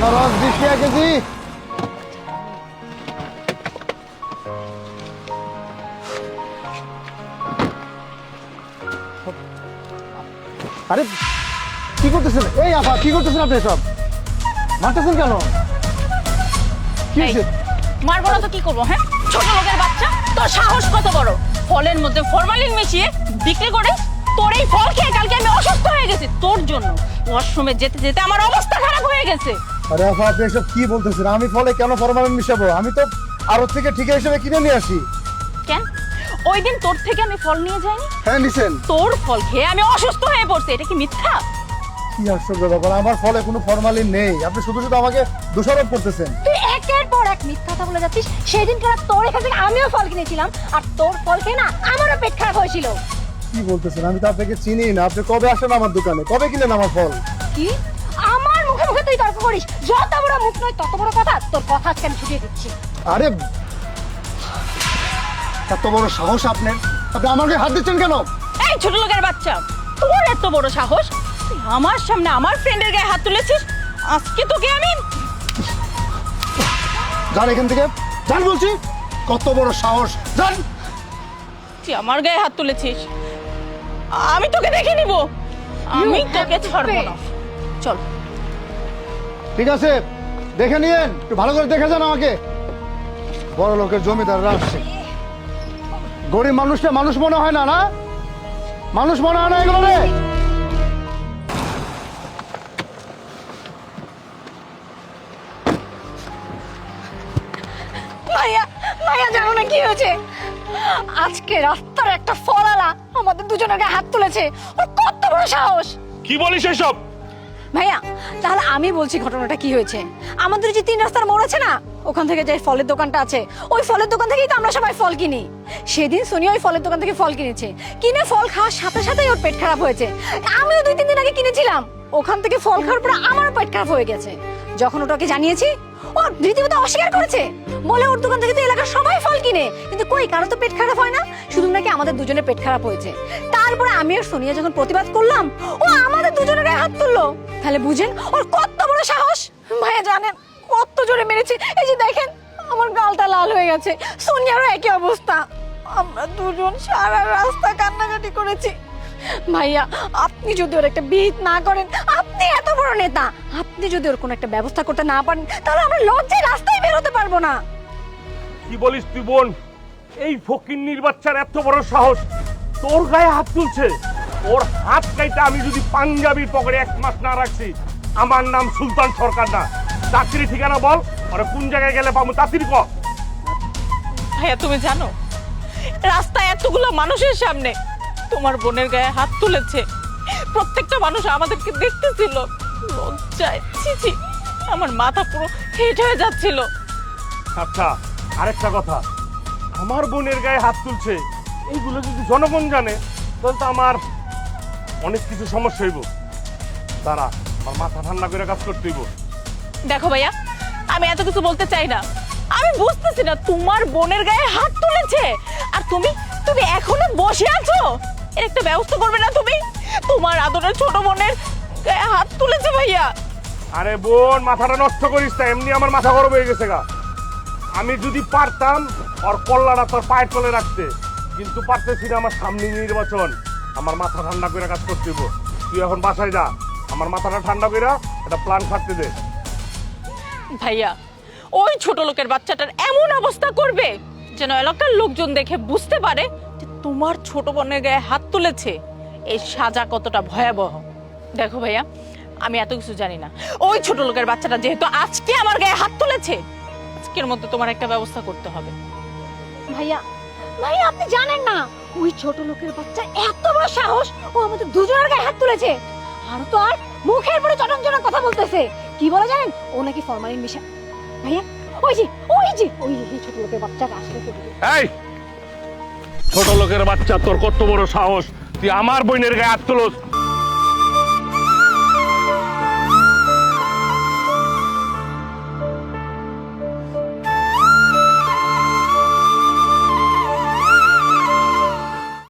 আনারস 20 টাকা কেজি। আরে কি করতেছেন? এই আপা কি করতেছেন আপনি? সব মারতেছেন কেন? কি এই, হয়েছে? মারবো না তো কি করবো? হ্যাঁ, ছোট লোকের বাচ্চা, তোর সাহস কত বড়? ফলের মধ্যে ফরমালিন মিশিয়ে বিক্রি করে তোর এই ফল খেয়ে কালকে আমি অসুস্থ হয়ে গেছি তোর জন্য। ওয়াশরুমে যেতে যেতে আমার অবস্থা খারাপ হয়ে গেছে। আরে আপা আপনি এসব কি বলতেছেন? আমি ফলে কেন ফরমালিন মিশাবো? আমি তো আড়ত থেকে ঠিকা হিসেবে কিনে নিয়ে আসি। কেন? ওই দিন তোর থেকে আমি ফল নিয়ে যাইনি? হ্যাঁ নিছেন। তোর ফল খেয়ে আমি অসুস্থ হয়ে পড়ছি, এটা কি মিথ্যা? কি আশ্চর্য ব্যাপার, আমার ফলে কোনো ফরমালিন নেই। আপনি শুধু শুধু আমাকে দোষারোপ করতেছেন। তুই একের পর এক মিথ্যা কথা বলে যাচ্ছিস। সেদিন কেন তোর এখান থেকে আমিও ফল কিনেছিলাম, আর তোর ফল খেয়ে না আমারও পেট খারাপ হয়েছিল। কি বলতেছেন? আমি তো আপনাকে চিনি না। আপনি কবে আসেন আমার দোকানে? কবে কিনেন আমার ফল? কি? আমার মুখে মুখে তুই তর্ক করিস? যত বড় মুখ নয় তত বড় কথা। তোর কথা আজকে আমি ছুটিয়ে দিচ্ছি। আরে এত বড় সাহস আপনার! আপনি আমার গায়ে হাত দিচ্ছেন কেন? এই ছোট লোকের বাচ্চা, তোর এত বড় সাহস? তুই আমার সামনে আমার ফ্রেন্ডের গায়ে হাত তুলেছিস? আজকে তোকে আমি... যান এখান থেকে, যান বলছি। কত বড় সাহস! যান। তুই আমার গায়ে হাত তুলেছিস, আমি তোকে দেখে নিব। আমি তোকে ছাড়বো না। চল। ঠিক আছে, দেখে নিয়েন, একটু ভালো করে দেখে যান আমাকে। বড় লোকের জমিদাররা আসছে। গরিব মানুষটা মানুষ মনে হয় না, না মানুষ মনে হয় না এগুলো রে। মাইয়া, মাইয়া জানো না কি হয়েছে? আজকে রাস্তার একটা ফলালা আমাদের দুজনের গায়ে হাত তুলেছে। ওর কত বড় সাহস! কি বলিস এসব? ভাইয়া, তাহলে আমি বলছি ঘটনাটা কি হয়েছে। আমাদের যে 3 রাস্তার মোড় আছে না, ওখান থেকে যে ফলের দোকানটা আছে, ওই ফলের দোকান থেকেই তো আমরা সবাই ফল কিনি। সেদিন সোনিয়া ওই ফলের দোকান থেকে ফল কিনেছে। কিনে ফল খাওয়ার সাথে সাথেই ওর পেট খারাপ হয়েছে। আমিও 2-3 দিন আগে কিনেছিলাম। ওখান থেকে ফল খাওয়ার পর আমারও পেট খারাপ হয়ে গেছে। যখন ওটাকে জানিয়েছি, ও রীতিমতো অস্বীকার করেছে। বলে ওর দোকান থেকে তো এলাকার সবাই ফল কিনে, কিন্তু কই কারো তো পেট খারাপ হয় না, শুধু নাকি আমাদের দুজনের পেট খারাপ হয়েছে। তারপরে আমি আর সোনিয়া যখন প্রতিবাদ করলাম, ও আমাদের দুজনের গায়ে হাত তুললো। তাহলে বুঝেন ওর কত বড় সাহস। ভাইয়া জানেন কত জোরে মেরেছে? এই যে দেখেন আমার গালটা লাল হয়ে গেছে। সোনিয়ারও একই অবস্থা। আমরা দুজন সারা রাস্তা কান্নাকাটি করেছি। ভাইয়া, আপনি যদি ওর একটা বিহিত না করেন, আপনি এত বড় নেতা, আপনি যদি ওর কোনো একটা ব্যবস্থা করতে না পারেন, তাহলে আমরা লজ্জায় রাস্তায় বের হতে পারবো না। কি বলিস তুই বোন? এই ফকিন্নির বাচ্চার এত বড় সাহস, তোর গায়ে হাত তুলছে? ওর হাত কাইটা আমি যদি পাঞ্জাবির পকেটে 1 মাস না রাখছি, আমার নাম সুলতান সরকার না। চাকরি ঠিকানা বল, আর কোন জায়গায় গেলে পাবো তাড়াতাড়ি কর। ভাইয়া, তুমি জানো রাস্তায় এতগুলো মানুষের সামনে তোমার বোনের গায়ে হাত তুলেছে? প্রত্যেকটা মানুষ আমাদেরকে দেখতেছিল। লজ্জায় ছি ছি, আমার মাথা পুরো হেট হয়ে যাচ্ছিল। আচ্ছা, আরেকটা কথা, আমার বোনের গায়ে হাত তুলছে এইগুলো যদি জনগণ জানে, তাহলে তো আমার অনেক কিছু সমস্যা হইব। তারা আমার মাথা ঠান্ডা করে কাজ করতে হইব। দেখো ভাইয়া, আমি এত কিছু বলতে চাই না। আমি বুঝতেছি না তোমার বোনের গায়ে হাত তুলেছে, আর তুমি তুমি এখনো বসে আছো। এর একটা ব্যবস্থা করবে না তুমি? তোমার আদরের ছোট বোনের গায়ে হাত তুলেছে ভাইয়া। আরে বোন, মাথাটা নষ্ট করিস না, এমনি আমার মাথা গরম হয়ে গেছে গা। আমি যদি পারতাম ওর কল্লাটা তোর পায়ের তলে রাখতে, কিন্তু পারতেছি না। আমার সামনে নির্বাচন, আমার মাথা ঠান্ডা করে কাজ করতে হইব। তুই এখন বাসায় যা, আমার মাথাটা ঠান্ডা করে একটা প্ল্যান খাটতে দে। ভাইয়া, ওই ছোট লোকের বাচ্চাটার এমন অবস্থা করবে যেন এলাকার লোকজন দেখে বুঝতে পারে যে তোমার ছোট বোনের গায়ে হাত তুলেছে। এই সাজা কতটা ভয়াবহ। দেখো ভাইয়া, আমি এত কিছু জানি না। ওই ছোট লোকের বাচ্চাটা যেহেতু আজকে আমার গায়ে হাত তুলেছে, আজকের মধ্যে তোমার একটা ব্যবস্থা করতে হবে। ভাইয়া, ভাইয়া আপনি জানেন না ওই ছোট লোকের বাচ্চা এত বড় সাহস, ও আমাদের দুজনের গায়ে হাত তুলেছে। আর তো আর মুখের পরে চটন কথা বলতেছে। কি বলে জানেন? ও নাকি ফরমালিন মিশা। ভাইয়া, ওই ছোট লোকের বাচ্চাটা আসলে এই ছোট লোকের বাচ্চা, তোর কত বড় সাহস? তুই আমার বোনের গায়ে হাত তুলস?